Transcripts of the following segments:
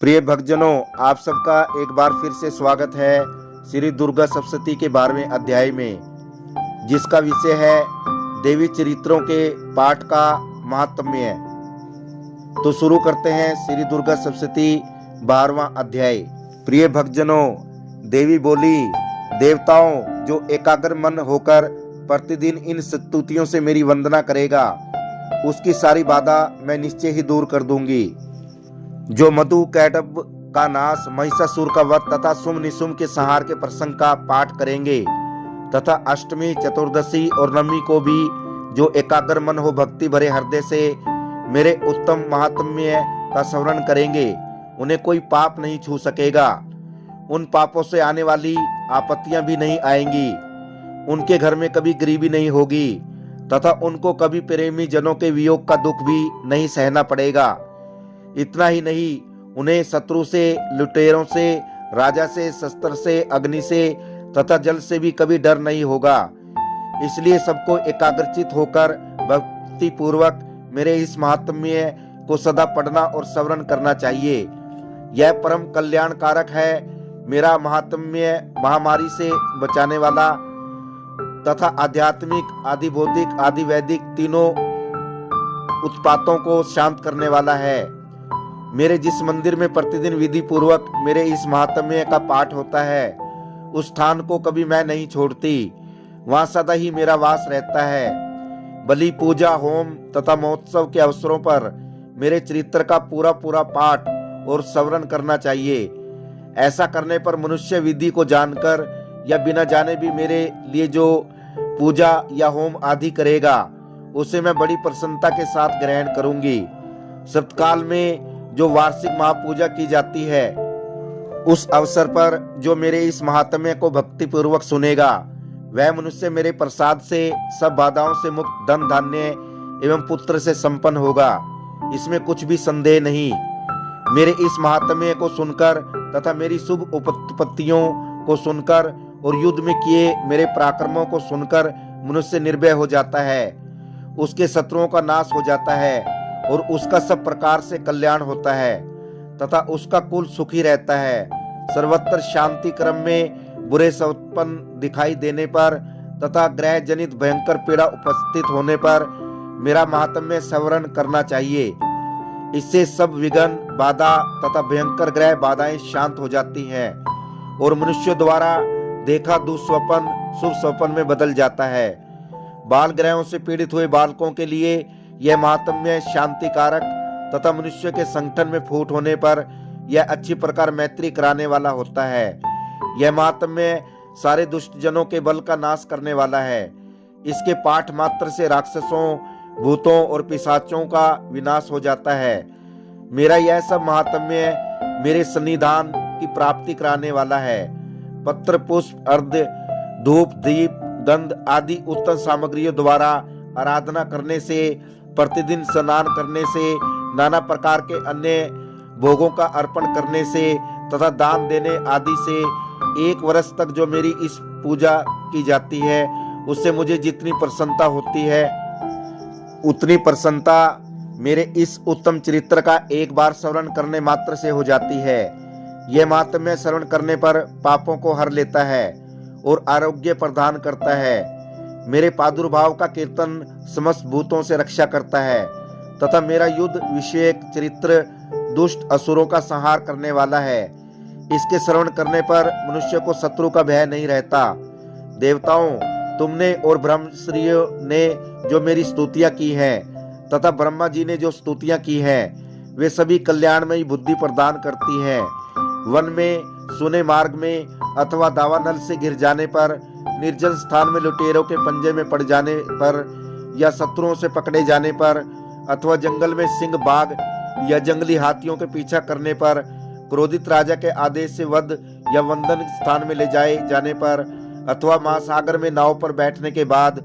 प्रिय भक्तजनों, आप सबका एक बार फिर से स्वागत है श्री दुर्गा सप्तशती के 12वें अध्याय में, जिसका विषय है देवी चरित्रों के पाठ का महात्म्य। तो शुरू करते हैं श्री दुर्गा सप्तशती 12वां अध्याय। प्रिय भक्तजनों, देवी बोली, देवताओं, जो एकाग्र मन होकर प्रतिदिन इन स्तुतियों से मेरी वंदना करेगा, उसकी सारी बाधा मैं निश्चय ही दूर कर दूंगी। जो मधु कैटब का नाश, महिषासुर का वध तथा सुम निशुम के संहार के प्रसंग का पाठ करेंगे तथा अष्टमी, चतुर्दशी और नवमी को भी जो एकाग्र मन हो भक्ति भरे हृदय से मेरे उत्तम महात्म्य का स्मरण करेंगे, उन्हें कोई पाप नहीं छू सकेगा। उन पापों से आने वाली आपत्तियां भी नहीं आएंगी। उनके घर में कभी गरीबी नहीं होगी तथा उनको कभी प्रेमी जनों के वियोग का दुख भी नहीं सहना पड़ेगा। इतना ही नहीं, उन्हें शत्रु से, लुटेरों से, राजा से, शस्त्र से, अग्नि से तथा जल से भी कभी डर नहीं होगा। इसलिए सबको एकाग्रचित होकर भक्ति पूर्वक मेरे इस महात्म्य को सदा पढ़ना और स्मरण करना चाहिए। यह परम कल्याणकारक है। मेरा महात्म्य महामारी से बचाने वाला तथा आध्यात्मिक, आदि बौद्धिक, आदि वैदिक तीनों उत्पातों को शांत करने वाला है। मेरे जिस मंदिर में प्रतिदिन विधि पूर्वक मेरे इस महात्म्य का पाठ होता है, उस स्थान को कभी मैं नहीं छोड़ती। वहां सदा ही मेरा वास रहता है। बलि, पूजा, होम तथा महोत्सव के अवसरों पर मेरे चरित्र का पूरा पूरा पाठ और स्मरण करना चाहिए। ऐसा करने पर मनुष्य विधि को जानकर या बिना जाने भी मेरे लिए जो पूजा या होम आदि करेगा, उसे मैं बड़ी प्रसन्नता के साथ ग्रहण करूंगी। सप्तकाल में जो वार्षिक महापूजा की जाती है, उस अवसर पर जो मेरे इस महात्म्य को भक्ति पूर्वक सुनेगा, वह मनुष्य मेरे प्रसाद से सब बाधाओं से मुक्त, धन धान्य एवं पुत्र से संपन्न होगा। इसमें कुछ भी संदेह नहीं। मेरे इस महात्म्य को सुनकर तथा मेरी शुभ उपपत्तियों को सुनकर और युद्ध में किए मेरे पराक्रमों को सुनकर मनुष्य निर्भय हो जाता है। उसके शत्रुओं का नाश हो जाता है और उसका सब प्रकार से कल्याण होता है तथा उसका कुल सुखी रहता है। सर्वत्र शांति क्रम में बुरे सपन दिखाई देने पर तथा ग्रह जनित भयंकर पीड़ा उपस्थित होने पर मेरा महात्म्य स्मरण करना चाहिए। इससे सब विघ्न, बाधा तथा भयंकर ग्रह बाधाएं शांत हो जाती हैं और मनुष्य द्वारा देखा दुस्वपन शुभ स्वपन में बदल जाता है। बाल ग्रहों से पीड़ित हुए बालकों के लिए यह महात्म्य शांति कारक तथा मनुष्य के संगठन में फूट होने पर यह अच्छी प्रकार मैत्री कराने वाला होता है। यह महात्म्य सारे दुष्ट जनों के बल का नाश करने वाला है। इसके पाठ मात्र से राक्षसों, भूतों और पिशाचों का विनाश हो जाता है। मेरा यह सब महात्म्य मेरे सन्निधान की प्राप्ति कराने वाला है। पत्र, पुष्प, अर्घ्य, धूप, दीप, गंध आदि उत्तम सामग्रियों द्वारा आराधना करने से, प्रतिदिन स्नान करने से, नाना प्रकार के अन्य भोगों का अर्पण करने से तथा दान देने आदि से 1 वर्ष तक जो मेरी इस पूजा की जाती है, उससे मुझे जितनी प्रसन्नता होती है, उतनी प्रसन्नता मेरे इस उत्तम चरित्र का एक बार स्मरण करने मात्र से हो जाती है। यह महात्म्य स्मरण करने पर पापों को हर लेता है और आरोग्य प्रदान करता है। मेरे प्रादुर्भाव का कीर्तन समस्त भूतों से रक्षा करता है तथा मेरा युद्ध विषयक चरित्र दुष्ट असुरों का संहार करने वाला है। इसके श्रवण करने पर मनुष्य को शत्रु का भय नहीं रहता। देवताओं, तुमने और ब्रह्मश्रियों ने जो मेरी स्तुतियां की हैं तथा ब्रह्मा जी ने जो स्तुतियां की हैं, वे सभी कल्याणमयी बुद्धि प्रदान करती हैं। वन में, सुने मार्ग में अथवा दावानल से गिर जाने पर, निर्जन स्थान में लुटेरों के पंजे में पड़ जाने पर या शत्रुओं से पकड़े जाने पर अथवा जंगल में सिंह, बाघ या जंगली हाथियों के पीछा करने पर, क्रोधित राजा के आदेश से वध या वंदन स्थान में ले जाए जाने पर अथवा महासागर में नाव पर बैठने के बाद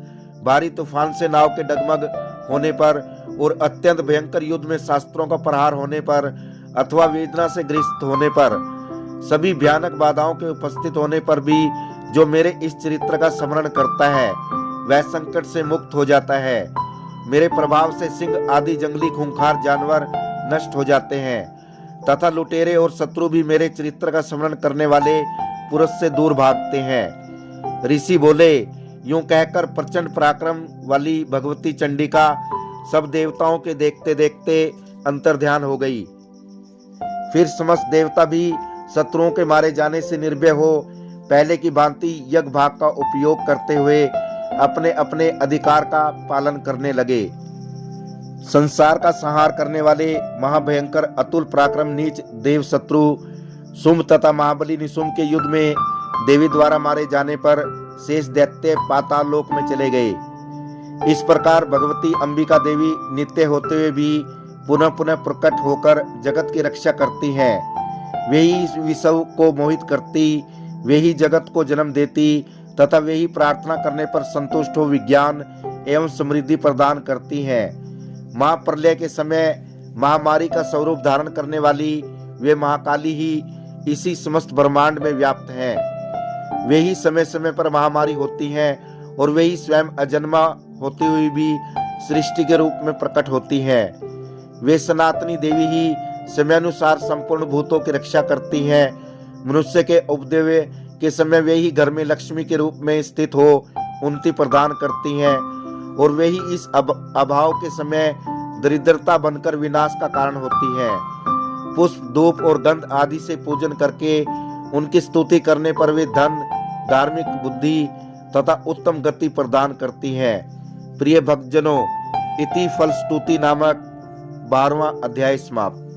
भारी तूफान से नाव के डगमग होने पर और अत्यंत भयंकर युद्ध में शास्त्रों का प्रहार होने पर अथवा वेदना से ग्रस्त होने पर, सभी भयानक बाधाओं के उपस्थित होने पर भी जो मेरे इस चरित्र का स्मरण करता है, वह संकट से मुक्त हो जाता है। मेरे प्रभाव से सिंह आदि जंगली खूंखार जानवर नष्ट हो जाते हैं तथा लुटेरे और शत्रु भी मेरे चरित्र का स्मरण करने वाले पुरुष से दूर भागते हैं। ऋषि बोले, यूं कहकर प्रचंड पराक्रम वाली भगवती चंडिका सब देवताओं के देखते देखते अंतर्ध्यान हो गई। फिर समस्त देवता भी शत्रुओं के मारे जाने से निर्भय हो पहले की भांति यज्ञ भाग का उपयोग करते हुए अपने अपने अधिकार का पालन करने लगे। संसार का संहार करने वाले महाभयंकर अतुल पराक्रम नीच देव शत्रु शुंभ तथा महाबली निशुंभ के युद्ध में देवी द्वारा मारे जाने पर शेष दैत्य पाताल लोक में चले गए। इस प्रकार भगवती अंबिका देवी नित्य होते हुए भी पुनः पुनः प्रकट होकर जगत की रक्षा करती हैं। वे ही विश्व को मोहित करती, वे ही जगत को जन्म देती तथा वे ही प्रार्थना करने पर संतुष्ट हो विज्ञान एवं समृद्धि प्रदान करती हैं। महाप्रलय के समय महामारी का स्वरूप धारण करने वाली वे महाकाली ही इसी समस्त ब्रह्मांड में व्याप्त हैं। वे ही समय समय पर महामारी होती हैं और वे ही स्वयं अजन्मा होती हुई भी सृष्टि के रूप में प्रकट होती हैं। वे सनातनी देवी ही समयानुसार संपूर्ण भूतों की रक्षा करती हैं। मनुष्य के उपदेव के समय वे ही घर में लक्ष्मी के रूप में स्थित हो उन्नति प्रदान करती हैं और वे ही इस अभाव के समय दरिद्रता बनकर विनाश का कारण होती हैं। पुष्प, धूप और गंध आदि से पूजन करके उनकी स्तुति करने पर वे धन, धार्मिक बुद्धि तथा उत्तम गति प्रदान करती हैं। प्रिय भक्तजनों, इति फलस्तुति नामक 12वां अध्याय समाप्त।